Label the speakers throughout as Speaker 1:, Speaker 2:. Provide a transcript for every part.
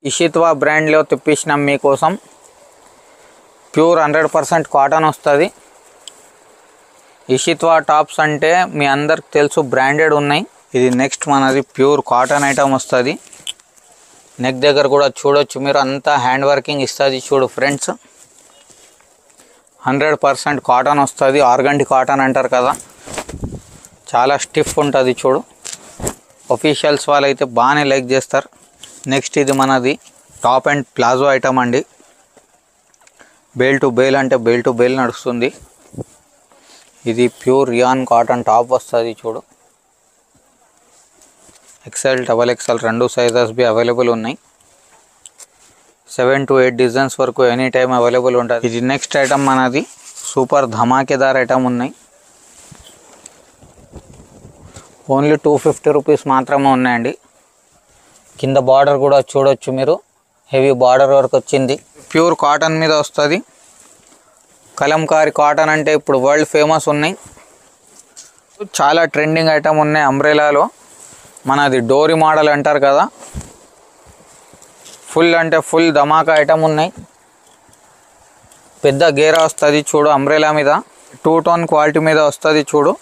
Speaker 1: ఇషిత్వా బ్రాండ్లో తెప్పించినాం మీకోసం. Pure 100% cotton వస్తుంది. ఇషిత్వా టాప్స్ అంటే మీ అందరికి తెలుసు, బ్రాండెడ్ ఉన్నాయి. ఇది నెక్స్ట్ మనది ప్యూర్ కాటన్ ఐటమ్ వస్తుంది. నెక్ దగ్గర కూడా చూడొచ్చు మీరు, అంతా హ్యాండ్ వర్కింగ్ ఇస్తుంది. చూడు ఫ్రెండ్స్, 100% కాటన్ వస్తుంది. ఆర్గండి కాటన్ అంటారు కదా, చాలా స్టిఫ్ ఉంటుంది. చూడు, ఒఫీషియల్స్ వాళ్ళు అయితే బాగానే లైక్ చేస్తారు. నెక్స్ట్ ఇది మనది టాప్ అండ్ ప్లాజో ఐటమ్ అండి. బేల్ టు బేల్ అంటే బేల్ టు బేల్ నడుస్తుంది. ఇది ప్యూర్ రియాన్ కాటన్ టాప్ వస్తుంది. చూడు, ఎక్సెల్, XXL రెండు సైజెస్ బి అవైలబుల్ ఉన్నాయి. 7 to 8 డిజైన్స్ వరకు ఎనీ టైం అవైలబుల్ ఉంటుంది. ఇది నెక్స్ట్ ఐటమ్ మనది సూపర్ ధమాకేదార్ ఐటమ్ ఉన్నాయి. ఓన్లీ 250 రూపీస్ మాత్రమే ఉన్నాయండి. కింద బార్డర్ కూడా చూడొచ్చు మీరు, హెవీ బార్డర్ వర్క్ వచ్చింది. ప్యూర్ కాటన్ మీద వస్తుంది. కలంకారీ కాటన్ అంటే ఇప్పుడు వరల్డ్ ఫేమస్ ఉన్నాయి. చాలా ట్రెండింగ్ ఐటమ్ ఉన్నాయి. అంబ్రెలాలో మనది డోరీ మోడల్ అంటారు కదా, ఫుల్ అంటే ఫుల్ ధమాకా ఐటమ్ ఉన్నాయి. పెద్ద గేరా వస్తుంది. చూడు, అంబ్రెలా మీద 2 టోన్ క్వాలిటీ మీద వస్తుంది. చూడు,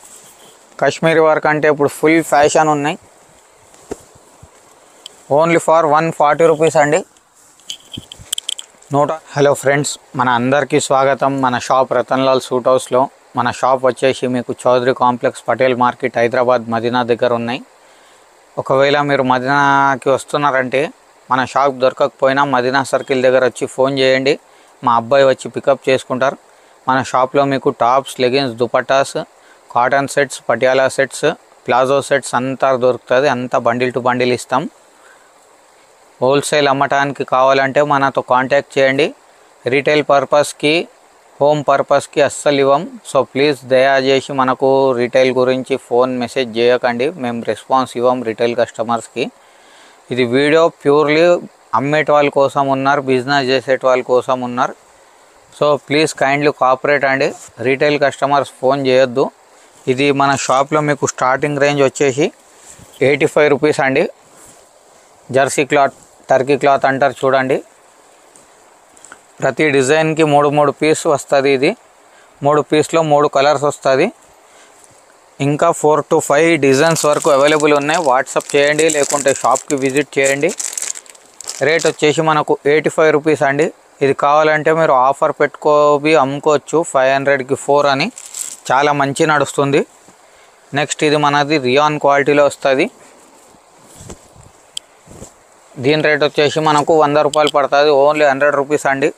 Speaker 1: కాశ్మీరీ వర్క్ అంటే ఇప్పుడు ఫుల్ ఫ్యాషన్ ఉన్నాయి. ఓన్లీ ఫర్ 140 రూపీస్ అండి. హలో ఫ్రెండ్స్, మన అందరికీ స్వాగతం మన షాప్ రతన్లాల్ సూట్ హౌస్లో. మన షాప్ వచ్చేసి మీకు చౌదరి కాంప్లెక్స్, పటేల్ మార్కెట్, హైదరాబాద్, మదీనా దగ్గర ఉన్నాయి. ఒకవేళ మీరు మదీనాకి వస్తున్నారంటే మన షాప్ దొరకకపోయినా మదీనా సర్కిల్ దగ్గర వచ్చి ఫోన్ చేయండి, మా అబ్బాయి వచ్చి పికప్ చేసుకుంటారు. మన షాప్లో మీకు tops, leggings, dupattas, cotton sets, Patiala sets, palazzo sets అంతా దొరుకుతుంది. అంతా బండిల్ టు బండిల్ ఇస్తాం. హోల్సేల్ అమ్మటానికి కావాలంటే మనతో కాంటాక్ట్ చేయండి. రీటైల్ పర్పస్కి, హోమ్ పర్పస్కి అస్సలు ఇవ్వం. సో ప్లీజ్ దయచేసి మనకు రీటైల్ గురించి ఫోన్ మెసేజ్ చేయకండి, మేము రెస్పాన్స్ ఇవ్వం రీటైల్ కస్టమర్స్కి. ఇది వీడియో ప్యూర్లీ అమ్మేట వాళ్ళ కోసం ఉన్నారు, బిజినెస్ చేసేట వాళ్ళ కోసం ఉన్నారు. సో ప్లీజ్ కైండ్లీ కోఆపరేట్ అండి, రీటైల్ కస్టమర్స్ ఫోన్ చేయొద్దు. ఇది మన షాప్లో మీకు స్టార్టింగ్ రేంజ్ వచ్చేసి 85 రూపీస్ అండి. జెర్సీ క్లాత్, టర్కీ క్లాత్ అంటారు చూడండి. ప్రతి డిజైన్కి 3 పీస్ వస్తుంది. ఇది 3 పీస్లో 3 కలర్స్ వస్తుంది. ఇంకా 4 to 5 డిజైన్స్ వరకు అవైలబుల్ ఉన్నాయి. వాట్సాప్ చేయండి, లేకుంటే షాప్కి విజిట్ చేయండి. రేట్ వచ్చేసి మనకు 85 రూపీస్ అండి. ఇది కావాలంటే మీరు ఆఫర్ పెట్టుకోవి అమ్ముకోవచ్చు, 500కి 4 అని, చాలా మంచి నడుస్తుంది. నెక్స్ట్ ఇది మనది రియాన్ క్వాలిటీలో వస్తుంది. దీని రేట్ వచ్చేసి మనకు 100 రూపాయలు పడుతుంది. ఓన్లీ 100 రూపీస్ అండి.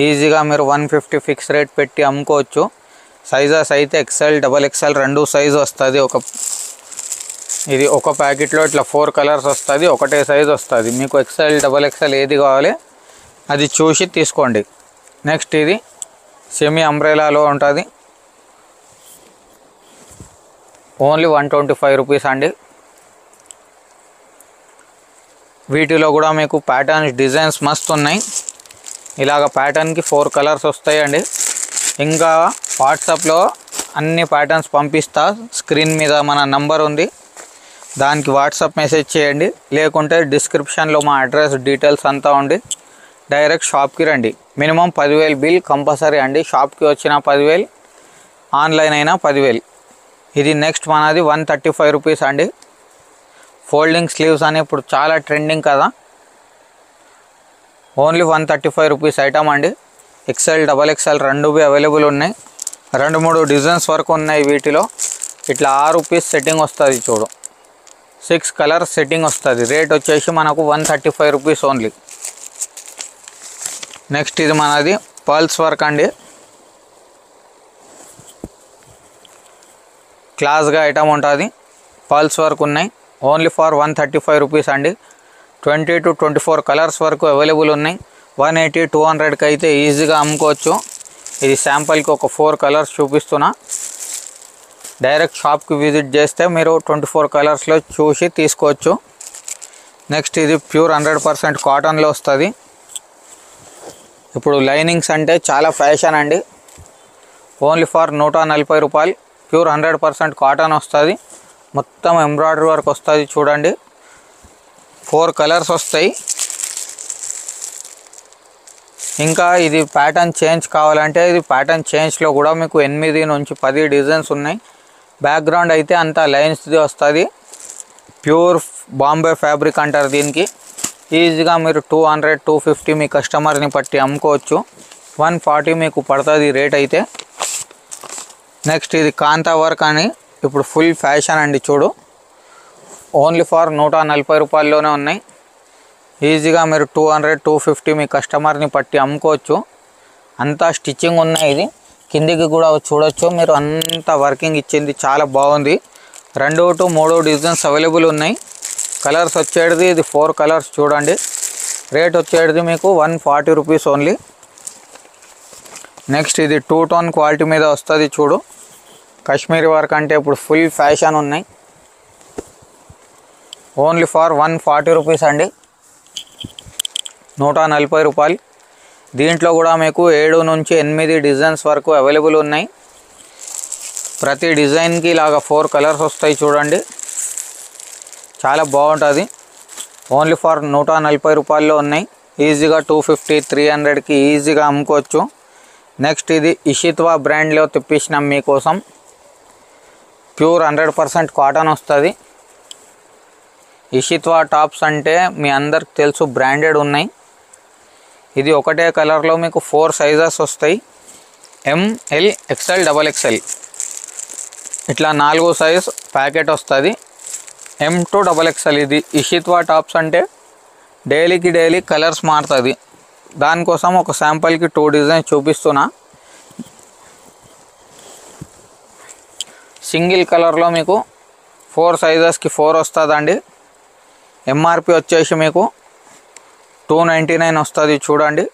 Speaker 1: ఈజీగా మీరు 150 ఫిక్స్ రేట్ పెట్టి అమ్ముకోవచ్చు. సైజెస్ అయితే XL, XXL రెండు సైజు వస్తుంది. ఇది ఒక ప్యాకెట్లో ఇట్లా 4 కలర్స్ వస్తుంది, ఒకటే సైజు వస్తుంది. మీకు XL, XXL ఏది కావాలి అది చూసి తీసుకోండి. నెక్స్ట్ ఇది సెమీ అంబ్రెలాలో ఉంటుంది. ఓన్లీ 125 రూపీస్ అండి. వీటిలో కూడా మీకు ప్యాటర్న్స్, డిజైన్స్ మస్తు ఉన్నాయి. ఇలాగ ప్యాటర్న్కి 4 కలర్స్ వస్తాయండి. ఇంకా వాట్సాప్లో అన్ని ప్యాటర్న్స్ పంపిస్తా. స్క్రీన్ మీద మన నంబర్ ఉంది, దానికి వాట్సాప్ మెసేజ్ చేయండి, లేకుంటే డిస్క్రిప్షన్లో మా అడ్రస్, డీటెయిల్స్ అంతా ఉంది. డైరెక్ట్ షాప్కి రండి. మినిమం 10,000 బిల్ కంపల్సరీ అండి. షాప్కి వచ్చిన 10,000, ఆన్లైన్ అయినా 10,000. ఇది నెక్స్ట్ మనది 135 రూపీస్ అండి. ఫోల్డింగ్ స్లీవ్స్ అని ఇప్పుడు చాలా ట్రెండింగ్ కదా. ఓన్లీ 135 రూపీస్ ఐటమ్ అండి. XL, XXL రెండు అవైలబుల్ ఉన్నాయి. 2-3 డిజైన్స్ వరకు ఉన్నాయి వీటిలో. ఇట్లా 6 పీస్ సెట్టింగ్ వస్తుంది. చూడు, 6 కలర్స్ సెట్టింగ్ వస్తుంది. రేట్ వచ్చేసి మనకు 135 రూపీస్ ఓన్లీ. నెక్స్ట్ ఇది మనది పర్ల్స్ వర్క్ అండి. క్లాస్గా ఐటమ్ ఉంటుంది. పర్ల్స్ వర్క్ ఉన్నాయి. ఓన్లీ ఫర్ 135 రూపీస్ అండి. 20 to 24 కలర్స్ వరకు అవైలబుల్ ఉన్నాయి. 180, 200కి అయితే ఈజీగా అమ్ముకోవచ్చు. ఇది శాంపుల్కి ఒక 4 కలర్స్ చూపిస్తున్నా. డైరెక్ట్ షాప్కి విజిట్ చేస్తే మీరు 24 కలర్స్లో చూసి తీసుకోవచ్చు. నెక్స్ట్ ఇది ప్యూర్ 100% కాటన్లో వస్తుంది. ఇప్పుడు లైనింగ్స్ అంటే చాలా ఫ్యాషన్ అండి. ఓన్లీ ఫర్ 140 రూపాయలు. ప్యూర్ 100% కాటన్ వస్తుంది. మొత్తం ఎంబ్రాయిడరీ వర్క్ వస్తుంది. చూడండి, 4 కలర్స్ వస్తాయి. ఇంకా ఇది ప్యాటర్న్ చేంజ్ కావాలంటే ఇది ప్యాటర్న్ చేంజ్లో కూడా మీకు 8 నుంచి 10 డిజైన్స్ ఉన్నాయి. బ్యాక్గ్రౌండ్ అయితే అంతా లైన్స్ది వస్తుంది. ప్యూర్ బాంబే ఫ్యాబ్రిక్ అంటారు దీనికి. ఈజీగా మీరు 200 250 మీ కస్టమర్ని పట్టి అమ్ముకోవచ్చు. 140 మీకు పడుతుంది రేట్ అయితే. నెక్స్ట్ ఇది కాంతా వర్క్ అని ఇప్పుడు ఫుల్ ఫ్యాషన్ అండి. చూడు, ఓన్లీ ఫర్ 140 రూపాయల్లోనే ఉన్నాయి. ఈజీగా మీరు 200 250 మీ కస్టమర్ని పట్టి అమ్ముకోవచ్చు. అంతా స్టిచ్చింగ్ ఉన్నాయి. ఇది కిందికి కూడా చూడొచ్చు మీరు, అంతా వర్కింగ్ ఇచ్చింది, చాలా బాగుంది. 2 to 3 డిజైన్స్ అవైలబుల్ ఉన్నాయి. కలర్స్ వచ్చేది ఇది 4 కలర్స్ చూడండి. రేట్ వచ్చేది మీకు 140 రూపీస్ ఓన్లీ. నెక్స్ట్ ఇది 2 టోన్ క్వాలిటీ మీద వస్తుంది. చూడు, కాశ్మీరీ వర్క్ అంటే ఇప్పుడు ఫుల్ ఫ్యాషన్ ఉన్నాయి. ఓన్లీ ఫర్ 140 రూపీస్ అండి, 140 రూపాయలు. దీంట్లో కూడా మీకు 7 నుంచి 8 డిజైన్స్ వరకు అవైలబుల్ ఉన్నాయి. ప్రతి డిజైన్కి ఇలాగా 4 కలర్స్ వస్తాయి చూడండి, చాలా బాగుంటుంది. ఓన్లీ ఫర్ 140 రూపాయల్లో ఉన్నాయి. ఈజీగా 250 300కి ఈజీగా అమ్ముకోవచ్చు. నెక్స్ట్ ఇది ఇషిత్వా బ్రాండ్లో తెప్పించినాం మీకోసం. ప్యూర్ 100% కాటన్ వస్తుంది. ఇషిత్వా టాప్స్ అంటే మీ అందరికి తెలుసు, బ్రాండెడ్ ఉన్నాయి. ఇది ఒకటే కలర్లో మీకు 4 సైజెస్ వస్తాయి. ML XL XXL ఇట్లా 4 సైజ్ ప్యాకెట్ వస్తుంది. M to XXL. ఇది ఇషిత్వా టాప్స్ అంటే డైలీ కలర్స్ మారుతుంది. దానికోసం ఒక శాంపుల్కి 2 డిజైన్స్ చూపిస్తున్నా. సింగిల్ కలర్లో మీకు 4 సైజెస్కి 4 వస్తుందండి. MRP వచ్చేసి మీకు 299 వస్తుంది. చూడండి,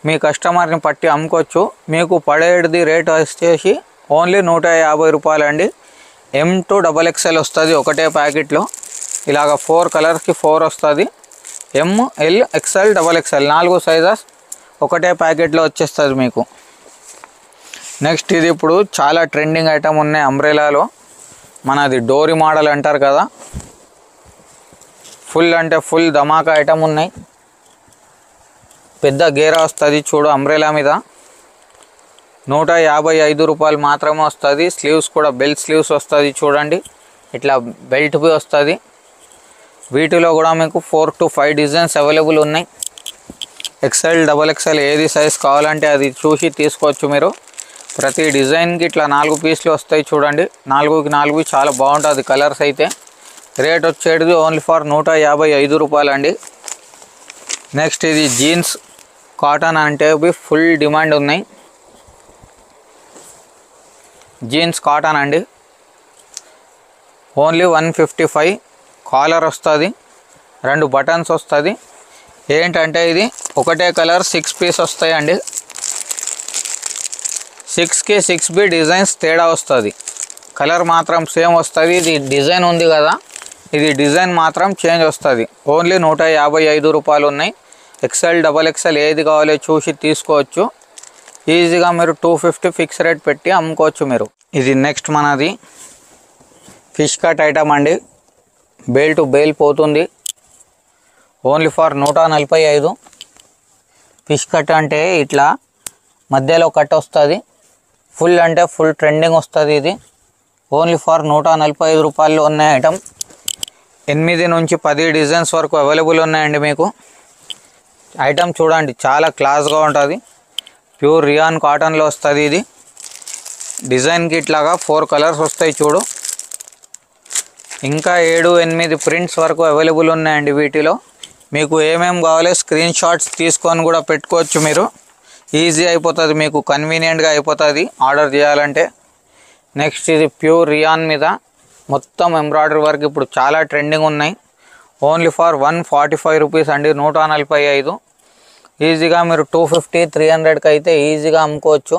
Speaker 1: మీ కస్టమర్ని పట్టి అమ్ముకోవచ్చు. మీకు పడేది రేట్ వచ్చేసి ఓన్లీ 150 రూపాయలు అండి. M to XXL వస్తుంది ఒకటే ప్యాకెట్లో. ఇలాగ 4 కలర్స్కి 4 వస్తుంది. ML XL XXL 4 సైజెస్ ఒకటే ప్యాకెట్లో వచ్చేస్తుంది మీకు. నెక్స్ట్ ఇది ఇప్పుడు చాలా ట్రెండింగ్ ఐటమ్ ఉన్నాయి అంబ్రెలాలో. మనది డోరీ మోడల్ అంటారు కదా, ఫుల్ అంటే ఫుల్ ధమాకా ఐటమ్ ఉన్నాయి. పెద్ద గేరా వస్తుంది చూడు అంబ్రెలా మీద. 155 రూపాయలు మాత్రమే వస్తుంది. స్లీవ్స్ కూడా బెల్ట్ స్లీవ్స్ వస్తుంది చూడండి, ఇట్లా బెల్ట్ బి వస్తుంది. వీటిలో కూడా మీకు 4 to 5 డిజైన్స్ అవైలబుల్ ఉన్నాయి. XL XXL ఏది సైజ్ కావాలంటే అది చూసి తీసుకోవచ్చు మీరు. ప్రతి డిజైన్కి ఇట్లా 4 పీస్లు వస్తాయి చూడండి, 4కి 4 చాలా బాగుంటుంది కలర్స్ అయితే. రేట్ వచ్చేది ఓన్లీ ఫర్ 155 రూపాయలు అండి. నెక్స్ట్ ఇది జీన్స్ కాటన్ అంటే ఫుల్ డిమాండ్ ఉన్నాయి. జీన్స్ కాటన్ అండి, ఓన్లీ 155. కాలర్ వస్తుంది, 2 బటన్స్ వస్తుంది. ఏంటంటే ఇది ఒకటే కలర్ 6 పీస్ వస్తాయండి. 6కి 6B డిజైన్స్ తేడా వస్తుంది. కలర్ మాత్రం సేమ్ వస్తుంది. ఇది డిజైన్ ఉంది కదా, ఇది డిజైన్ మాత్రం చేంజ్ వస్తుంది. ఓన్లీ 155 రూపాయలు ఉన్నాయి. XL XXL ఏది కావాలో చూసి తీసుకోవచ్చు. ఈజీగా మీరు 250 ఫిక్స్ రేట్ పెట్టి అమ్ముకోవచ్చు మీరు. ఇది నెక్స్ట్ మనది ఫిష్ కట్ ఐటమ్ అండి. బేల్ టు బేల్ పోతుంది. Only for 145. ఫిష్ కట్ అంటే ఇట్లా మధ్యలో కట్ వస్తుంది. ఫుల్ అంటే ఫుల్ ట్రెండింగ్ వస్తుంది. ఇది ఓన్లీ ఫర్ 145 రూపాయలు ఉన్నాయి ఐటమ్. 8 నుంచి 10 డిజైన్స్ వరకు అవైలబుల్ ఉన్నాయండి మీకు. ఐటమ్ చూడండి, చాలా క్లాస్గా ఉంటుంది. ప్యూర్ రియాన్ కాటన్లో వస్తుంది. ఇది డిజైన్కి ఇట్లాగా 4 కలర్స్ వస్తాయి చూడు. ఇంకా 7 8 ప్రింట్స్ వరకు అవైలబుల్ ఉన్నాయండి. వీటిలో మీకు ఏమేమి కావాలో స్క్రీన్ షాట్స్ తీసుకొని కూడా పెట్టుకోవచ్చు మీరు. ఈజీ అయిపోతుంది, మీకు కన్వీనియంట్గా అయిపోతుంది ఆర్డర్ చేయాలంటే. నెక్స్ట్ ఇది ప్యూర్ రియాన్ మీద మొత్తం ఎంబ్రాయిడరీ వర్క్ ఇప్పుడు చాలా ట్రెండింగ్ ఉన్నాయి. ఓన్లీ ఫర్ 145 రూపీస్ అండి, 145. ఈజీగా మీరు 250 300కి అయితే ఈజీగా అమ్ముకోవచ్చు.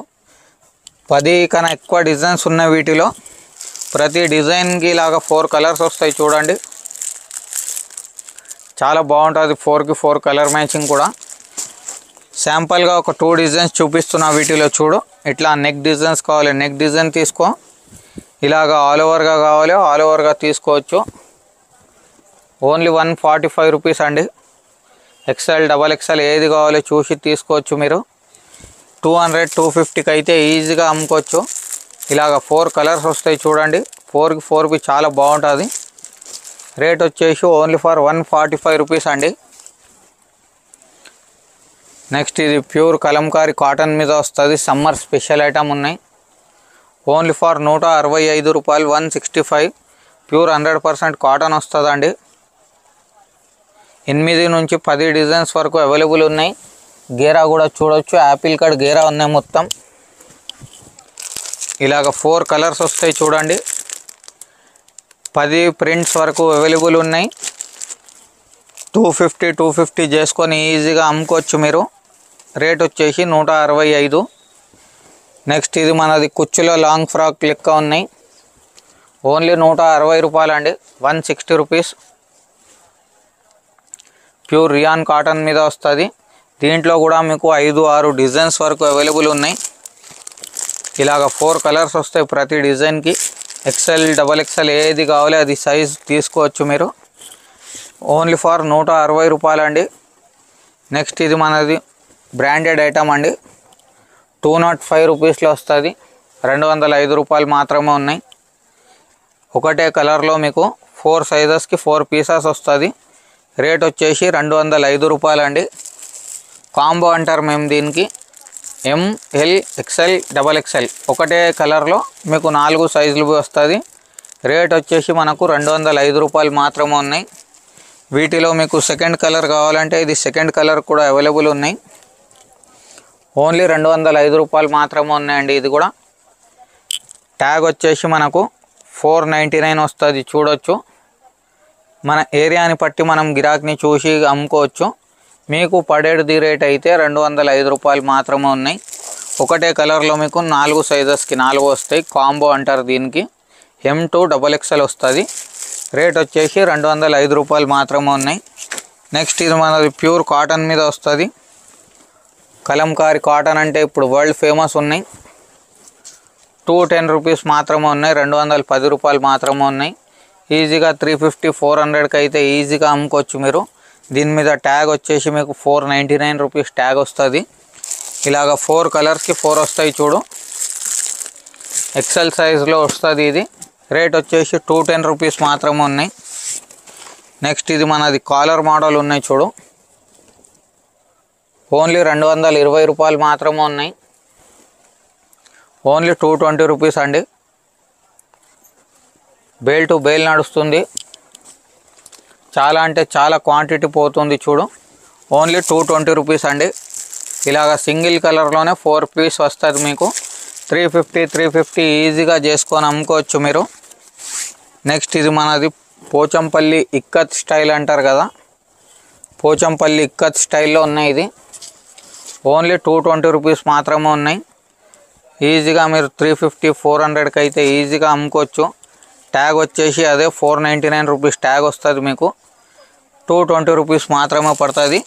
Speaker 1: 10 కన్నా ఎక్కువ డిజైన్స్ ఉన్నాయి వీటిలో. ప్రతి డిజైన్కి ఇలాగా 4 కలర్స్ వస్తాయి చూడండి, చాలా బాగుంటుంది. 4కి 4 కలర్ మ్యాచింగ్ కూడా. శాంపుల్గా ఒక 2 డిజైన్స్ చూపిస్తున్నా వీటిలో చూడు. ఇట్లా నెక్ డిజైన్స్ కావాలి, నెక్ డిజైన్ తీసుకో. ఇలాగా ఆల్ ఓవర్గా కావాలి, ఆల్ ఓవర్గా తీసుకోవచ్చు. ఓన్లీ 145 రూపీస్ అండి. ఎక్సెల్ డబల్ ఎక్సెల్ ఏది కావాలో చూసి తీసుకోవచ్చు మీరు. 200 250కి అయితే ఈజీగా అమ్ముకోవచ్చు. ఇలాగ 4 కలర్స్ వస్తాయి చూడండి. 4కి 4 చాలా బాగుంటుంది. రేట్ వచ్చేసి ఓన్లీ ఫర్ 145 రూపీస్ అండి. నెక్స్ట్ ఇది ప్యూర్ కలంకారీ కాటన్ మీద వస్తుంది. సమ్మర్ స్పెషల్ ఐటమ్ ఉన్నాయి. ఓన్లీ ఫర్ 165 రూపాయలు, 165. ప్యూర్ 100% కాటన్ వస్తుందండి. 8 నుంచి 10 డిజైన్స్ వరకు అవైలబుల్ ఉన్నాయి. గేరా కూడా చూడవచ్చు. యాపిల్ కట్ గేరా ఉన్నాయి మొత్తం. ఇలాగ 4 కలర్స్ వస్తాయి చూడండి. 10 ప్రింట్స్ వరకు అవైలబుల్ ఉన్నాయి. 250 చేసుకొని ఈజీగా అమ్ముకోవచ్చు మీరు. రేట్ వచ్చేసి 165. నెక్స్ట్ ఇది మనది కుచ్చులో లాంగ్ ఫ్రాక్ లెక్క ఉన్నాయి. ఓన్లీ 160 రూపాయలు అండి, 160 రూపీస్. ప్యూర్ రియాన్ కాటన్ మీద వస్తుంది. దీంట్లో కూడా మీకు 5-6 డిజైన్స్ వరకు అవైలబుల్ ఉన్నాయి. ఇలాగ 4 కలర్స్ వస్తాయి ప్రతి డిజైన్కి. ఎక్సెల్ డబల్ ఎక్సెల్ ఏది కావాలో అది సైజ్ తీసుకోవచ్చు మీరు. ఓన్లీ ఫర్ 160 రూపాయలు అండి. నెక్స్ట్ ఇది మనది బ్రాండెడ్ ఐటమ్ అండి. 205 రూపీస్లో వస్తుంది. 205 రూపాయలు మాత్రమే ఉన్నాయి. ఒకటే కలర్లో మీకు 4 సైజెస్కి 4 పీసెస్ వస్తుంది. రేట్ వచ్చేసి 205 రూపాయలు అండి. కాంబో అంటారు మేము దీనికి. ML XL డబల్ ఎక్సెల్ ఒకటే కలర్లో మీకు 4 సైజులు వస్తుంది. రేట్ వచ్చేసి మనకు 205 రూపాయలు మాత్రమే ఉన్నాయి. వీటిలో మీకు సెకండ్ కలర్ కావాలంటే ఇది సెకండ్ కలర్ కూడా అవైలబుల్ ఉన్నాయి. ఓన్లీ 205 రూపాయలు మాత్రమే ఉన్నాయండి. ఇది కూడా ట్యాగ్ వచ్చేసి మనకు 499 వస్తుంది చూడొచ్చు. మన ఏరియాని బట్టి మనం గిరాక్ని చూసి అమ్ముకోవచ్చు. మీకు పడేది రేట్ అయితే 205 రూపాయలు మాత్రమే ఉన్నాయి. ఒకటే కలర్లో మీకు 4 సైజెస్కి 4 వస్తాయి. కాంబో అంటారు దీనికి. M2 డబల్ ఎక్సెల్ వస్తుంది. రేట్ వచ్చేసి 205 రూపాయలు మాత్రమే ఉన్నాయి. నెక్స్ట్ ఇది మనది ప్యూర్ కాటన్ మీద వస్తుంది. కలంకారీ కాటన్ అంటే ఇప్పుడు వరల్డ్ ఫేమస్ ఉన్నాయి. 210 రూపీస్ మాత్రమే ఉన్నాయి. 210 రూపాయలు మాత్రమే ఉన్నాయి. ఈజీగా 350-400కి అయితే ఈజీగా అమ్ముకోవచ్చు మీరు. దీని మీద ట్యాగ్ వచ్చేసి మీకు 499 రూపీస్ ట్యాగ్ వస్తుంది. ఇలాగ 4 కలర్స్కి 4 వస్తాయి చూడు. ఎక్సెల్ సైజులో వస్తుంది ఇది. రేట్ వచ్చేసి 210 రూపీస్ మాత్రమే ఉన్నాయి. నెక్స్ట్ ఇది మనది కాలర్ మోడల్ ఉన్నాయి చూడు. ఓన్లీ 220 రూపాయలు మాత్రమే ఉన్నాయి. ఓన్లీ 220 రూపీస్ అండి. బేల్ టు బేల్ నడుస్తుంది. చాలా అంటే చాలా క్వాంటిటీ పోతుంది చూడు. ఓన్లీ 220 రూపీస్ అండి. ఇలాగ సింగిల్ కలర్లోనే 4 పీస్ వస్తుంది మీకు. 350 ఈజీగా చేసుకొని అమ్ముకోవచ్చు మీరు. నెక్స్ట్ ఇది మనది పోచంపల్లి ఇక్కత్ స్టైల్ అంటారు కదా. పోచంపల్లి ఇక్కత్ స్టైల్లో ఉన్నాయి. ఇది ఓన్లీ 220 రూపీస్ మాత్రమే ఉన్నాయి. ఈజీగా మీరు 350-400కి అయితే ఈజీగా అమ్ముకోవచ్చు. ట్యాగ్ వచ్చేసి అదే 499 రూపీస్ ట్యాగ్ వస్తుంది మీకు. 220 రూపీస్ మాత్రమే పడుతుంది.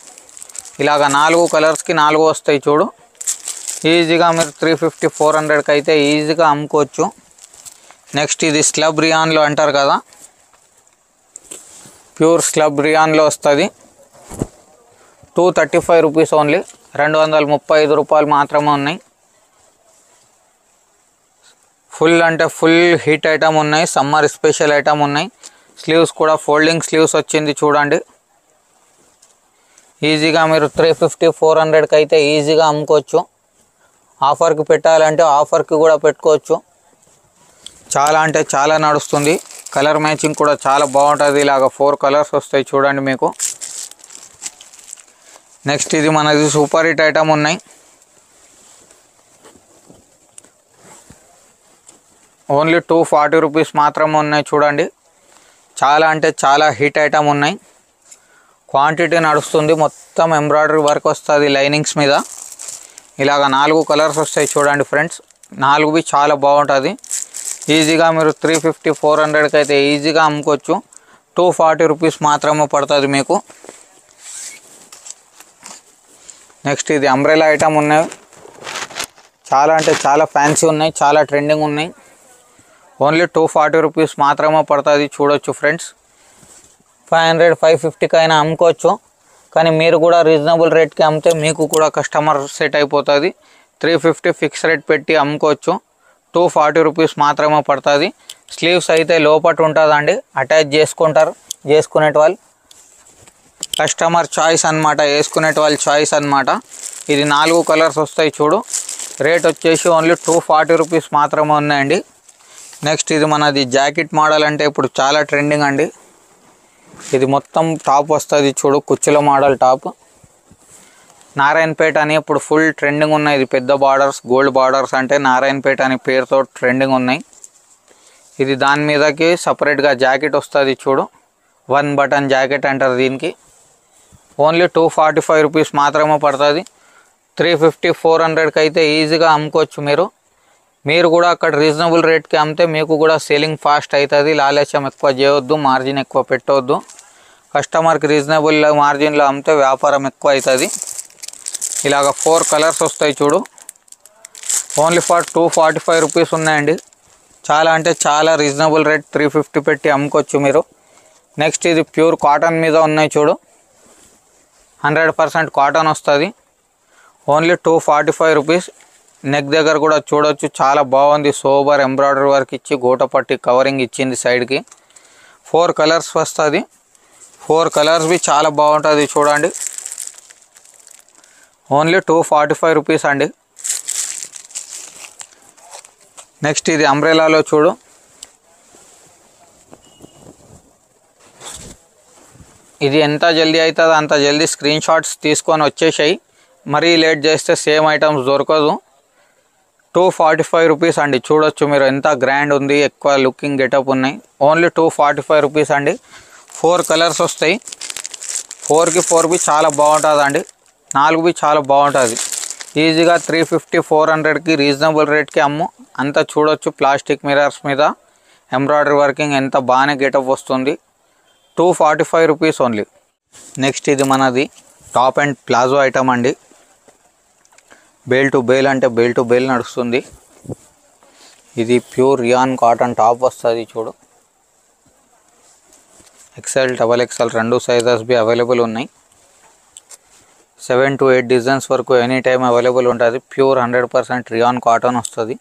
Speaker 1: ఇలాగ 4 కలర్స్కి 4 వస్తాయి చూడు. ఈజీగా మీరు 350-400కి అయితే ఈజీగా అమ్ముకోవచ్చు. నెక్స్ట్ ఇది స్లబ్ రియాన్లో అంటారు కదా. ప్యూర్ స్లబ్ రియాన్లో వస్తుంది. 235 రూపీస్ ఓన్లీ. 235 రూపాయలు మాత్రమే ఉన్నాయి. ఫుల్ అంటే ఫుల్ హిట్ ఐటమ్ ఉన్నాయి. సమ్మర్ స్పెషల్ ఐటమ్ ఉన్నాయి. స్లీవ్స్ కూడా ఫోల్డింగ్ స్లీవ్స్ వచ్చింది చూడండి. ఈజీగా మీరు 350-400కి అయితే ఈజీగా అమ్ముకోవచ్చు. ఆఫర్కి పెట్టాలంటే ఆఫర్కి కూడా పెట్టుకోవచ్చు. చాలా అంటే చాలా నడుస్తుంది. కలర్ మ్యాచింగ్ కూడా చాలా బాగుంటుంది. ఇలాగ 4 కలర్స్ వస్తాయి చూడండి మీకు. నెక్స్ట్ ఇది మనది సూపర్ హిట్ ఐటమ్ ఉన్నాయి. ఓన్లీ 240 రూపీస్ మాత్రమే ఉన్నాయి చూడండి. చాలా అంటే చాలా హిట్ ఐటమ్ ఉన్నాయి. క్వాంటిటీ నడుస్తుంది. మొత్తం ఎంబ్రాయిడరీ వర్క్ వస్తుంది లైనింగ్స్ మీద. ఇలాగ 4 కలర్స్ వస్తాయి చూడండి ఫ్రెండ్స్. 4 చాలా బాగుంటుంది. ఈజీగా మీరు 350-400కి అయితే ఈజీగా అమ్ముకోవచ్చు. 240 రూపీస్ మాత్రమే పడుతుంది మీకు. నెక్స్ట్ ఇది అంబ్రెలా ఐటమ్ ఉన్నాయి. చాలా అంటే చాలా ఫ్యాన్సీ ఉన్నాయి. చాలా ట్రెండింగ్ ఉన్నాయి. ఓన్లీ 240 రూపీస్ మాత్రమే పడుతుంది చూడొచ్చు ఫ్రెండ్స్. 500-550కి అయినా అమ్ముకోవచ్చు. కానీ మీరు కూడా రీజనబుల్ రేట్కి అమ్మితే మీకు కూడా కస్టమర్ సెట్ అయిపోతుంది. 350 ఫిక్స్ రేట్ పెట్టి అమ్ముకోవచ్చు. 240 రూపీస్ మాత్రమే పడుతుంది. స్లీవ్స్ అయితే లోపట ఉంటుందండి, అటాచ్ చేసుకునే వాళ్ళు కస్టమర్ చాయిస్ అనమాట, వేసుకునే వాళ్ళ చాయిస్ అనమాట. ఇది 4 కలర్స్ వస్తాయి చూడు. రేట్ వచ్చేసి ఓన్లీ 240 రూపీస్ మాత్రమే ఉన్నాయండి. నెక్స్ట్ ఇది మనది జాకెట్ మోడల్, అంటే ఇప్పుడు చాలా ట్రెండింగ్ అండి. ఇది మొత్తం టాప్ వస్తుంది చూడు, కుచ్చుల మోడల్ టాప్. నారాయణపేట అని ఇప్పుడు ఫుల్ ట్రెండింగ్ ఉన్నాయి. ఇది పెద్ద బార్డర్స్, గోల్డ్ బార్డర్స్ అంటే నారాయణపేట అనే పేరుతో ట్రెండింగ్ ఉన్నాయి. ఇది దాని మీదకి సపరేట్గా జాకెట్ వస్తుంది చూడు, 1 బటన్ జాకెట్ అంటారు దీనికి. ఓన్లీ 245 రూపీస్ మాత్రమే పడుతుంది. 350 400కి అయితే ఈజీగా అమ్ముకోవచ్చు. మీరు కూడా అక్కడ రీజనబుల్ రేట్కి అమ్మితే మీకు కూడా సేలింగ్ ఫాస్ట్ అవుతుంది. లాలస్యం ఎక్కువ చేయవద్దు, మార్జిన్ ఎక్కువ పెట్టవద్దు. కస్టమర్కి రీజనబుల్ మార్జిన్లో అమ్మితే వ్యాపారం ఎక్కువ అవుతుంది. ఇలాగ 4 కలర్స్ వస్తాయి చూడు. ఓన్లీ ఫర్ 245 రూపీస్ ఉన్నాయండి. చాలా అంటే చాలా రీజనబుల్ రేట్, 350 పెట్టి అమ్ముకోవచ్చు మీరు. నెక్స్ట్ ఇది ప్యూర్ కాటన్ మీద ఉన్నాయి చూడు, 100% కాటన్ వస్తుంది. Only 245 rupees. నెక్ దగ్గర కూడా చూడొచ్చు, చాలా బాగుంది. సోబర్ ఎంబ్రాయిడరీ వర్క్ ఇచ్చి గోటపట్టి కవరింగ్ ఇచ్చింది సైడ్కి. 4 కలర్స్ వస్తుంది. 4 కలర్స్ బి చాలా బాగుంటుంది చూడండి. ఓన్లీ 245 రూపీస్ అండి. నెక్స్ట్ ఇది అంబ్రెలాలో చూడు, ఇది ఎంత జల్దీ అవుతుందో అంత జల్దీ స్క్రీన్ షాట్స్ తీసుకొని వచ్చేసాయి. మరీ లేట్ చేస్తే సేమ్ ఐటమ్స్ దొరకదు. 245 రూపీస్ అండి. చూడొచ్చు మీరు ఎంత గ్రాండ్ ఉంది, ఎక్కువ లుకింగ్ గెటప్ ఉన్నాయి. ఓన్లీ 245 రూపీస్ అండి. 4 కలర్స్ వస్తాయి. 4కి 4 బి చాలా బాగుంటుంది అండి. 4 బి చాలా బాగుంటుంది. ఈజీగా 350 400కి రీజనబుల్ రేట్కి అమ్ము. అంతా చూడొచ్చు, ప్లాస్టిక్ మిరర్స్ మీద ఎంబ్రాయిడరీ వర్కింగ్ ఎంత బాగానే గెటప్ వస్తుంది. 245 రూపీస్ ఓన్లీ. నెక్స్ట్ ఇది మనది టాప్ అండ్ ప్లాజో ఐటమ్ అండి. బేల్ టు బేల్ అంటే బేల్ టు బేల్ నడుస్తుంది. ఇది ప్యూర్ రియాన్ కాటన్ టాప్ వస్తుంది చూడు. XL XXL 2 sizes be available ఉన్నాయి. 7 to 8 డిజైన్స్ వరకు ఎనీ టైం అవైలబుల్ ఉంటుంది. ప్యూర్ 100% రియాన్ కాటన్ వస్తుంది.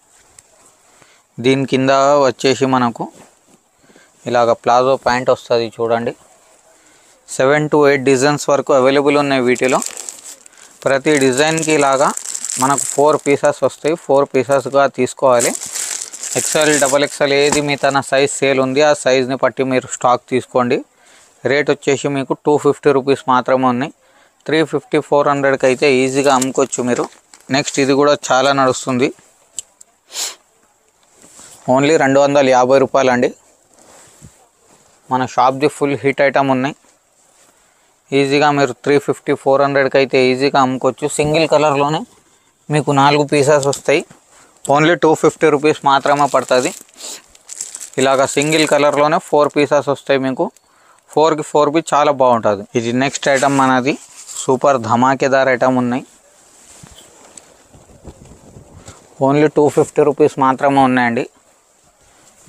Speaker 1: దీని కింద వచ్చేసి మనకు ఇలాగ ప్లాజో ప్యాంట్ వస్తుంది చూడండి. 7 to 8 డిజైన్స్ వరకు అవైలబుల్ ఉన్నాయి. వీటిలో ప్రతి డిజైన్కి ఇలాగా మనకు 4 పీసెస్ వస్తాయి. 4 పీసెస్గా తీసుకోవాలి. XL XXL ఏది మీ తన సైజ్ సేల్ ఉంది ఆ సైజ్ని బట్టి మీరు స్టాక్ తీసుకోండి. రేట్ వచ్చేసి మీకు 250 రూపీస్ మాత్రమే ఉన్నాయి. 350 400కి అయితే ఈజీగా అమ్ముకోవచ్చు మీరు. నెక్స్ట్ ఇది కూడా చాలా నడుస్తుంది. ఓన్లీ 250 రూపాయలు అండి. మన షాప్ది ఫుల్ హిట్ ఐటమ్ ఉన్నాయి. ఈజీగా మీరు 350 400కి అయితే ఈజీగా అమ్ముకోవచ్చు. సింగిల్ కలర్లోనే మీకు 4 పీసెస్ వస్తాయి. ఓన్లీ 250 రూపీస్ మాత్రమే పడుతుంది. ఇలాగ సింగిల్ కలర్లోనే 4 పీసెస్ వస్తాయి మీకు. 4కి 4 బి చాలా బాగుంటుంది. ఇది నెక్స్ట్ ఐటమ్ మనది సూపర్ ధమాకేదార్ ఐటమ్ ఉన్నాయి. ఓన్లీ 250 రూపీస్ మాత్రమే ఉన్నాయండి.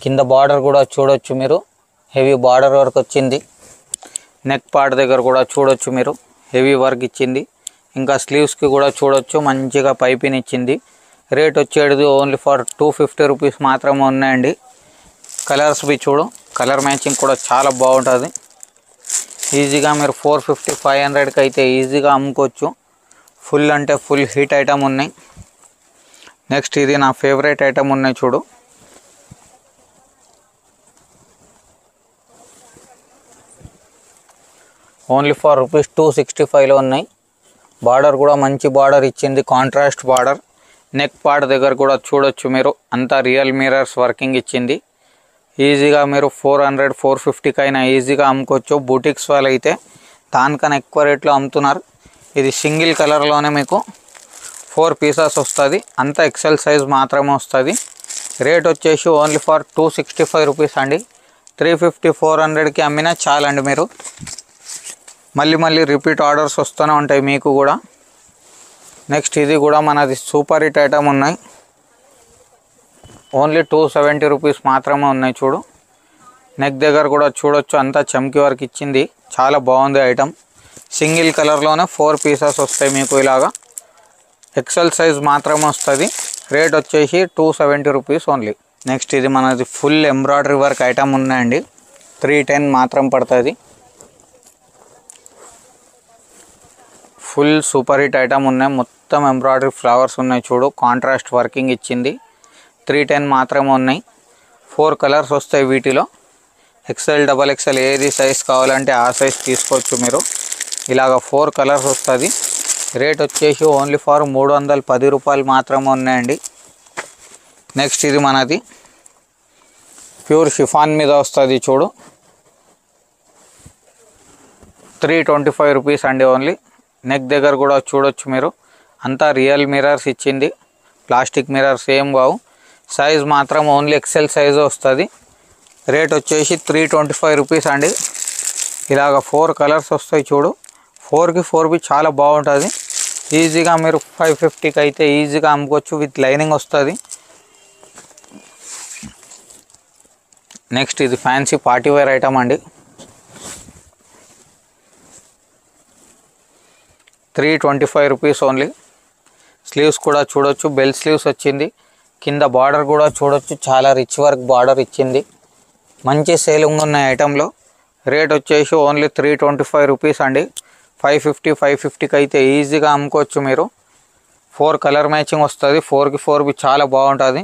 Speaker 1: కింద బార్డర్ కూడా చూడొచ్చు మీరు, హెవీ బార్డర్ వర్క్ వచ్చింది. నెక్ పార్ట్ దగ్గర కూడా చూడొచ్చు మీరు, హెవీ వర్క్ ఇచ్చింది. ఇంకా స్లీవ్స్కి కూడా చూడొచ్చు, మంచిగా పైపింగ్ ఇచ్చింది. రేట్ వచ్చేది ఓన్లీ ఫర్ 250 రూపీస్ మాత్రమే ఉన్నాయండి. కలర్స్ బి చూడు, కలర్ మ్యాచింగ్ కూడా చాలా బాగుంటుంది. ఈజీగా మీరు 450 500కి అయితే ఈజీగా అమ్ముకోవచ్చు. ఫుల్ అంటే ఫుల్ హిట్ ఐటమ్ ఉన్నాయి. నెక్స్ట్ ఇది నా ఫేవరెట్ ఐటమ్ ఉన్నాయి చూడు. ఓన్లీ ఫర్ రూపీస్ 265లో ఉన్నాయి. బార్డర్ కూడా మంచి బార్డర్ ఇచ్చింది, కాంట్రాస్ట్ బార్డర్. నెక్ పార్ట్ దగ్గర కూడా చూడొచ్చు మీరు, అంతా రియల్ మిరర్స్ వర్కింగ్ ఇచ్చింది. ఈజీగా మీరు 400 450కి అయినా ఈజీగా అమ్ముకోవచ్చు. బూటిక్స్ వాళ్ళు అయితే దానికన్నా ఎక్కువ రేట్లో అమ్ముతున్నారు. ఇది సింగిల్ కలర్లోనే మీకు 4 పీసెస్ వస్తుంది. అంతా XL సైజ్ మాత్రమే వస్తుంది. రేట్ వచ్చేసి ఓన్లీ ఫర్ 265 రూపీస్ అండి. 350 400కి అమ్మినా చాలండి. మీరు మళ్ళీ రిపీట్ ఆర్డర్స్ వస్తూనే ఉంటాయి మీకు కూడా. నెక్స్ట్ ఇది కూడా మనది సూపర్ హిట్ ఐటమ్ ఉన్నాయి. ఓన్లీ 270 రూపీస్ మాత్రమే ఉన్నాయి చూడు. నెక్ దగ్గర కూడా చూడొచ్చు, అంతా చమ్కీ వర్క్ ఇచ్చింది. చాలా బాగుంది ఐటమ్. సింగిల్ కలర్లోనే 4 పీసెస్ వస్తాయి మీకు ఇలాగా. ఎక్సెల్ సైజ్ మాత్రమే వస్తుంది. రేట్ వచ్చేసి 270 రూపీస్ ఓన్లీ. నెక్స్ట్ ఇది మనది ఫుల్ ఎంబ్రాయిడరీ వర్క్ ఐటమ్ ఉన్నాయండి. 310 మాత్రం పడుతుంది. ఫుల్ సూపర్ హిట్ ఐటమ్ ఉన్నాయి. మొత్తం ఎంబ్రాయిడరీ ఫ్లవర్స్ ఉన్నాయి చూడు. కాంట్రాస్ట్ వర్కింగ్ ఇచ్చింది. 310 మాత్రమే ఉన్నాయి. 4 కలర్స్ వస్తాయి వీటిలో. ఎక్సెల్, XXL ఏది సైజ్ కావాలంటే ఆ సైజ్ తీసుకోవచ్చు మీరు. ఇలాగ 4 కలర్స్ వస్తుంది. రేట్ వచ్చేసి ఓన్లీ ఫర్ 310 రూపాయలు మాత్రమే ఉన్నాయండి. నెక్స్ట్ ఇది మనది ప్యూర్ షిఫాన్ మీద వస్తుంది చూడు. 325 రూపీస్ అండి ఓన్లీ. నెక్ దగ్గర కూడా చూడొచ్చు మీరు. అంతా రియల్ మిరర్స్ ఇచ్చింది. ప్లాస్టిక్ మిరర్స్ ఏం కావు. సైజ్ మాత్రం ఓన్లీ ఎక్సెల్ సైజ్ వస్తుంది. రేట్ వచ్చేసి 325 రూపీస్ అండి. ఇలాగ 4 కలర్స్ వస్తాయి చూడు. 4కి 4 చాలా బాగుంటుంది. ఈజీగా మీరు 550కి అయితే ఈజీగా అమ్ముకోవచ్చు. విత్ లైనింగ్ వస్తుంది. నెక్స్ట్ ఇది ఫ్యాన్సీ పార్టీ వేర్ ఐటమ్ అండి. 325 రూపీస్ ఓన్లీ. స్లీవ్స్ కూడా చూడొచ్చు. బెల్ స్లీవ్స్ వచ్చింది. కింద బార్డర్ కూడా చూడొచ్చు. చాలా రిచ్ వర్క్ బార్డర్ ఇచ్చింది. మంచి సేలింగ్ ఉన్న ఐటెంలో. రేట్ వచ్చేసి ఓన్లీ 325 రూపీస్ అండి. 550కి అయితే ఈజీగా అమ్ముకోవచ్చు మీరు. 4 కలర్ మ్యాచింగ్ వస్తుంది. 4కి 4 చాలా బాగుంటుంది.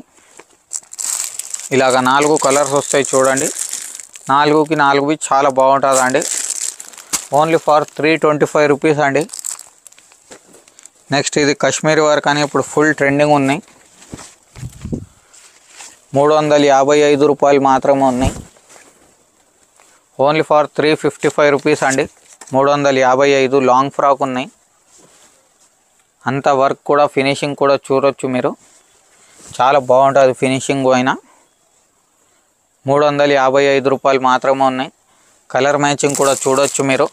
Speaker 1: ఇలాగ 4 కలర్స్ వస్తాయి చూడండి. 4కి 4 చాలా బాగుంటుంది అండి. ఓన్లీ ఫర్ 325 రూపీస్ అండి. నెక్స్ట్ ఇది కాశ్మీరీ వర్క్ అని ఇప్పుడు ఫుల్ ట్రెండింగ్ ఉన్నాయి. 355 రూపాయలు మాత్రమే ఉన్నాయి. ఓన్లీ ఫర్ 355 రూపీస్ అండి. 355 లాంగ్ ఫ్రాక్ ఉన్నాయి. అంత వర్క్ కూడా ఫినిషింగ్ కూడా చూడొచ్చు మీరు. చాలా బాగుంటుంది ఫినిషింగ్ అయినా. 355 రూపాయలు మాత్రమే ఉన్నాయి. కలర్ మ్యాచింగ్ కూడా చూడొచ్చు మీరు.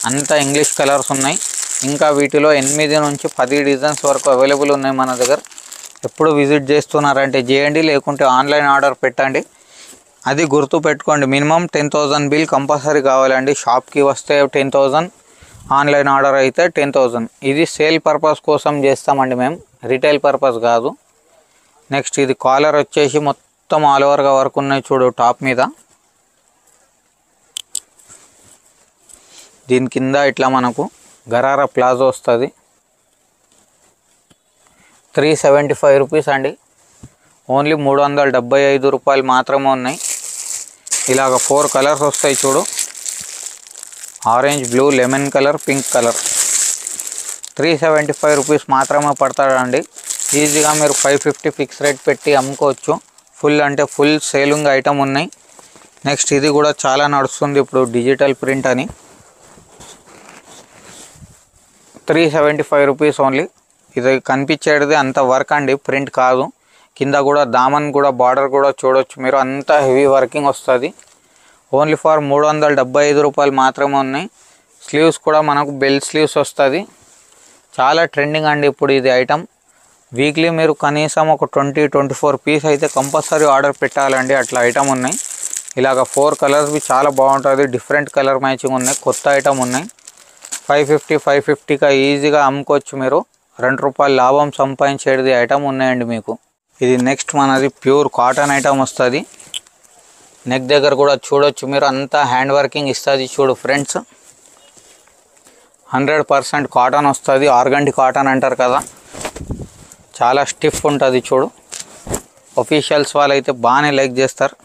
Speaker 1: అంతా ఇంగ్లీష్ కలర్స్ ఉన్నాయి. ఇంకా వీటిలో 8 నుంచి 10 డిజైన్స్ వరకు అవైలబుల్ ఉన్నాయి మన దగ్గర. ఎప్పుడు విజిట్ చేస్తున్నారంటే చేయండి, లేకుంటే ఆన్లైన్ ఆర్డర్ పెట్టండి. అది గుర్తు పెట్టుకోండి. మినిమం 10,000 బిల్ కంపల్సరీ కావాలండి. షాప్కి వస్తే 10,000, ఆన్లైన్ ఆర్డర్ అయితే 10,000. ఇది సేల్ పర్పస్ కోసం చేస్తామండి మేము, రిటైల్ పర్పస్ కాదు. నెక్స్ట్ ఇది కాలర్ వచ్చేసి మొత్తం ఆల్ ఓవర్గా వర్క్ ఉన్నాయి చూడు టాప్ మీద. దీని కింద ఇట్లా మనకు గరారా ప్లాజో వస్తుంది. 375 రూపీస్ అండి. ఓన్లీ 375 రూపాయలు మాత్రమే ఉన్నాయి. ఇలాగ 4 కలర్స్ వస్తాయి చూడు. Orange, blue, lemon colour, pink colour. 375 rupees మాత్రమే పడతాడండి. ఈజీగా మీరు 550 ఫిక్స్ రేట్ పెట్టి అమ్ముకోవచ్చు. ఫుల్ అంటే ఫుల్ సేలింగ్ ఐటమ్ ఉన్నాయి. నెక్స్ట్ ఇది కూడా చాలా నడుస్తుంది ఇప్పుడు, డిజిటల్ ప్రింట్ అని. 375 రూపీస్ ఓన్లీ. ఇది కనిపించేది అంత వర్క్ అండి, ప్రింట్ కాదు. కింద కూడా దామన్ కూడా బార్డర్ కూడా చూడొచ్చు మీరు. అంత హెవీ వర్కింగ్ వస్తుంది. ఓన్లీ ఫర్ 375 రూపాయలు మాత్రమే ఉన్నాయి. స్లీవ్స్ కూడా మనకు బెల్ స్లీవ్స్ వస్తుంది. చాలా ట్రెండింగ్ అండి ఇప్పుడు ఇది ఐటమ్. వీక్లీ మీరు కనీసం ఒక 20-24 పీస్ అయితే కంపల్సరీ ఆర్డర్ పెట్టాలండి. అట్లా ఐటమ్ ఉన్నాయి. ఇలాగ 4 కలర్స్ చాలా బాగుంటుంది. డిఫరెంట్ కలర్ మ్యాచింగ్ ఉన్నాయి. కొత్త ఐటమ్ ఉన్నాయి. 550గా ఈజీగా అమ్ముకోవచ్చు మీరు. 2 రూపాయలు లాభం సంపాదించేది ఐటమ్ ఉన్నాయండి మీకు. ఇది నెక్స్ట్ మనది ప్యూర్ కాటన్ ఐటమ్ వస్తుంది. నెక్ దగ్గర కూడా చూడొచ్చు మీరు. అంతా హ్యాండ్ వర్కింగ్ ఇస్తుంది చూడు ఫ్రెండ్స్. 100% కాటన్ వస్తుంది. ఆర్గండి కాటన్ అంటారు కదా, చాలా స్టిఫ్ ఉంటుంది చూడు. ఒఫీషియల్స్ వాళ్ళు అయితే బాగానే లైక్ చేస్తారు.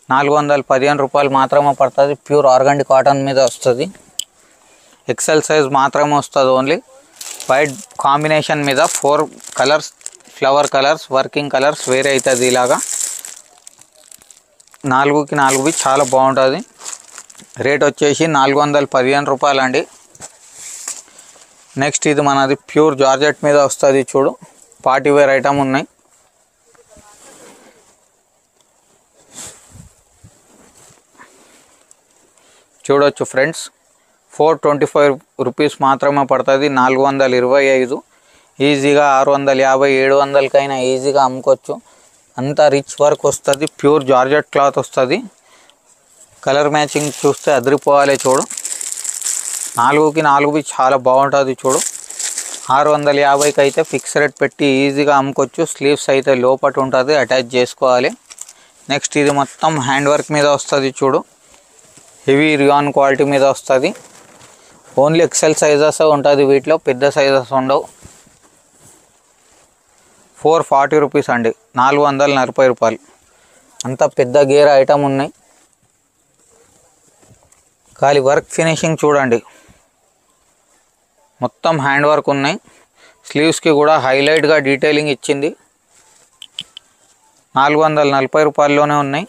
Speaker 1: 415 రూపాయలు మాత్రమే పడుతుంది. ప్యూర్ ఆర్గండి కాటన్ మీద వస్తుంది. ఎక్సెల్ సైజ్ మాత్రమే వస్తుంది ఓన్లీ. వైట్ కాంబినేషన్ మీద 4 colours, flower colours, working colours వేరే అవుతుంది. ఇలాగా 4కి 4 చాలా బాగుంటుంది. రేట్ వచ్చేసి 415 రూపాయలు అండి. నెక్స్ట్ ఇది మనది ప్యూర్ జార్జెట్ మీద వస్తుంది చూడు. పార్టీ వేర్ ఐటమ్ ఉన్నాయి. చూడొచ్చు ఫ్రెండ్స్. 425 రూపీస్ మాత్రమే పడుతుంది. 425. ఈజీగా 650, 700కైనా ఈజీగా అమ్ముకోవచ్చు. అంత రిచ్ వర్క్ వస్తుంది. ప్యూర్ జార్జెట్ క్లాత్ వస్తుంది. కలర్ మ్యాచింగ్ చూస్తే అదిరిపోవాలి చూడు. 4కి 4 చాలా బాగుంటుంది చూడు. 650కి అయితే ఫిక్స్ రేట్ పెట్టి ఈజీగా అమ్ముకోవచ్చు. స్లీవ్స్ అయితే లోపట ఉంటుంది, అటాచ్ చేసుకోవాలి. నెక్స్ట్ ఇది మొత్తం హ్యాండ్ వర్క్ మీద వస్తుంది చూడు. హెవీ రియాన్ క్వాలిటీ మీద వస్తుంది. ఓన్లీ ఎక్సెల్ సైజెస్ ఉంటుంది వీటిలో, పెద్ద సైజెస్ ఉండవు. 440 రూపీస్ అండి, 440 రూపాయలు. అంత పెద్ద గేర్ ఐటమ్ ఉన్నాయి. ఖాళీ వర్క్ ఫినిషింగ్ చూడండి, మొత్తం హ్యాండ్ వర్క్ ఉన్నాయి. స్లీవ్స్కి కూడా హైలైట్గా డీటెయిలింగ్ ఇచ్చింది. 440 రూపాయల్లోనే ఉన్నాయి.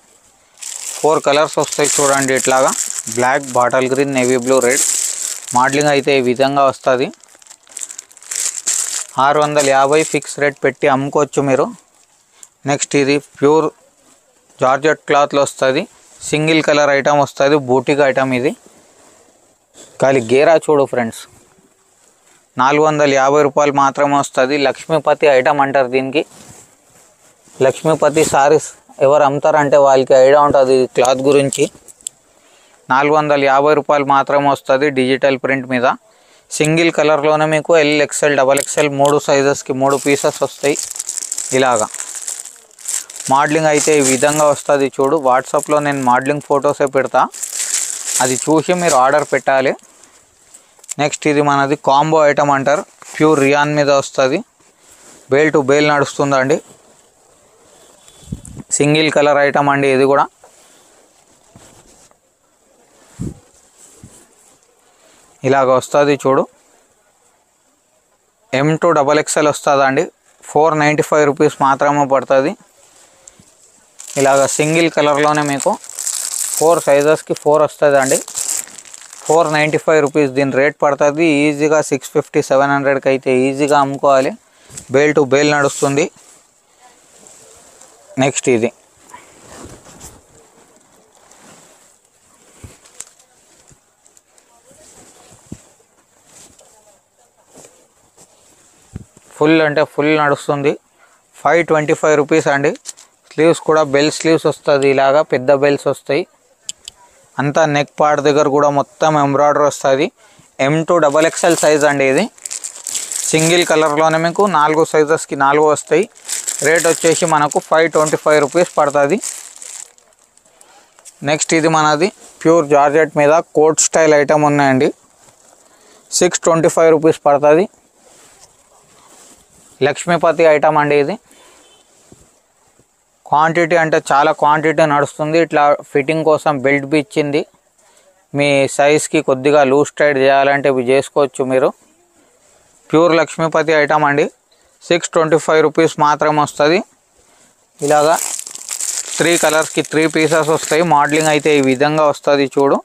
Speaker 1: 4 కలర్స్ వస్తాయి చూడండి. ఇట్లాగా black, bottle green, navy blue, red. Modelling అయితే ఈ విధంగా వస్తుంది. 650 ఫిక్స్ రేట్ పెట్టి అమ్ముకోవచ్చు మీరు. నెక్స్ట్ ఇది ప్యూర్ జార్జెట్ క్లాత్లో వస్తుంది. సింగిల్ కలర్ ఐటమ్ వస్తుంది, బూటిక్ ఐటమ్ ఇది. ఖాళీ గేరా చూడు ఫ్రెండ్స్, 450 రూపాయలు మాత్రమే వస్తుంది. లక్ష్మీపతి ఐటమ్ అంటారు దీనికి. లక్ష్మీపతి సారీస్ ఎవరు అమ్ముతారంటే వాళ్ళకి ఐడియా ఉంటుంది క్లాత్ గురించి. 450 రూపాయలు మాత్రమే వస్తుంది, డిజిటల్ ప్రింట్ మీద. సింగిల్ కలర్లోనే మీకు L, XL, double XL 3 సైజెస్కి 3 pieces వస్తాయి. ఇలాగా మోడలింగ్ అయితే ఈ విధంగా వస్తుంది చూడు. వాట్సాప్లో నేను మోడలింగ్ ఫొటోసే పెడతా, అది చూసి మీరు ఆర్డర్ పెట్టాలి. నెక్స్ట్ ఇది మనది కాంబో ఐటమ్ అంటారు. ప్యూర్ రియాన్ మీద వస్తుంది, బేల్ టు బేల్ నడుస్తుందండి. సింగిల్ కలర్ ఐటమ్ అండి ఇది కూడా. ఇలాగ వస్తుంది చూడు. M to XXL వస్తుందండి. 495 రూపీస్ మాత్రమే పడుతుంది. ఇలాగ సింగిల్ కలర్లోనే మీకు 4 సైజెస్కి 4 వస్తుంది అండి. 495 రూపీస్ దీని రేట్ పడుతుంది. ఈజీగా 650, 700కి అయితే ఈజీగా అమ్ముకోవాలి. బేల్ టు బేల్ నడుస్తుంది. నెక్స్ట్ ఇది ఫుల్ అంటే ఫుల్ నడుస్తుంది. 525 రూపీస్ అండి. స్లీవ్స్ కూడా బెల్ స్లీవ్స్ వస్తుంది, ఇలాగా పెద్ద బెల్స్ వస్తాయి. అంతా నెక్ పార్ట్ దగ్గర కూడా మొత్తం ఎంబ్రాయిడరీ వస్తుంది. M to XXL సైజ్ అండి ఇది. సింగిల్ కలర్లోనే మీకు 4 సైజెస్కి 4 వస్తాయి. రేట్ వచ్చేసి మనకు 525 రూపీస్ పడుతుంది. నెక్స్ట్ ఇది మనది ప్యూర్ జార్జెట్ మీద కోట్ స్టైల్ ఐటమ్ ఉన్నాయండి. 625 రూపీస్ పడుతుంది. లక్ష్మీపతి ఐటమ్ అండి ఇది. క్వాంటిటీ అంటే చాలా క్వాంటిటీ నడుస్తుంది. ఇట్లా ఫిట్టింగ్ కోసం బెల్ట్ బి ఇచ్చింది. మీ సైజ్కి కొద్దిగా లూజ్ టైట్ చేయాలంటే ఇవి చేసుకోవచ్చు మీరు. ప్యూర్ లక్ష్మీపతి ఐటమ్ అండి. 625 రూపీస్ మాత్రమే వస్తుంది. ఇలాగా 3 కలర్స్కి 3 పీసెస్ వస్తాయి. మోడలింగ్ అయితే ఈ విధంగా వస్తుంది చూడు.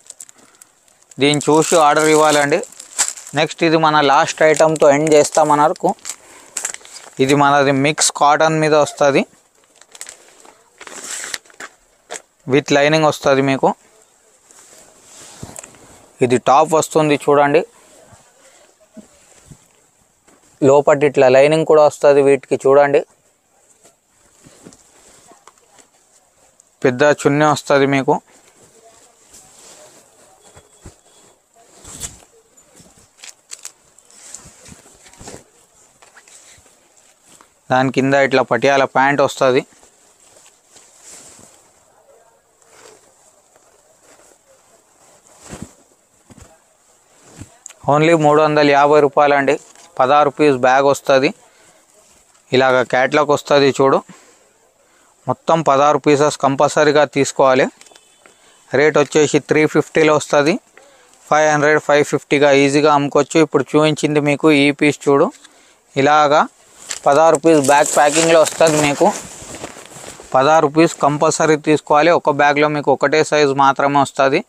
Speaker 1: దీన్ని చూసి ఆర్డర్ ఇవ్వాలండి. నెక్స్ట్ ఇది మన లాస్ట్ ఐటమ్తో ఎండ్ చేస్తామన్నారు. ఇది మనది మిక్స్ కాటన్ మీద వస్తుంది, విత్ లైనింగ్ వస్తుంది మీకు. ఇది టాప్ వస్తుంది చూడండి. లోపటి ఇట్లా లైనింగ్ కూడా వస్తుంది వీటికి చూడండి. పెద్ద చున్నీ వస్తుంది మీకు. దాని కింద ఇట్లా పటియాల ప్యాంట్ వస్తుంది. ఓన్లీ 350 రూపాయలు అండి. 16 పీస్ బ్యాగ్ వస్తుంది. ఇలాగ క్యాట్లాగ్ వస్తుంది చూడు. మొత్తం 16 పీసెస్ కంపల్సరీగా తీసుకోవాలి. రేట్ వచ్చేసి 350లో వస్తుంది. 500, 550గా ఈజీగా అమ్ముకోవచ్చు. ఇప్పుడు చూపించింది మీకు ఈ పీస్ చూడు. ఇలాగా 16 పీస్ బ్యాగ్ ప్యాకింగ్లో వస్తుంది మీకు. 16 పీస్ కంపల్సరీ తీసుకోవాలి. ఒక బ్యాగ్లో మీకు ఒకటే సైజు మాత్రమే వస్తుంది.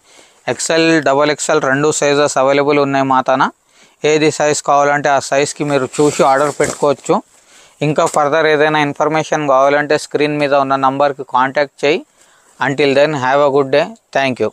Speaker 1: XL, XXL 2 సైజెస్ అవైలబుల్ ఉన్నాయి మా తన. ఏది సైజ్ కావాలంటే ఆ సైజ్కి మీరు చూసి ఆర్డర్ పెట్టుకోవచ్చు. ఇంకా ఫర్దర్ ఏదైనా ఇన్ఫర్మేషన్ కావాలంటే స్క్రీన్ మీద ఉన్న నంబర్కి కాంటాక్ట్ చేయి. Until then have a good day. Thank you.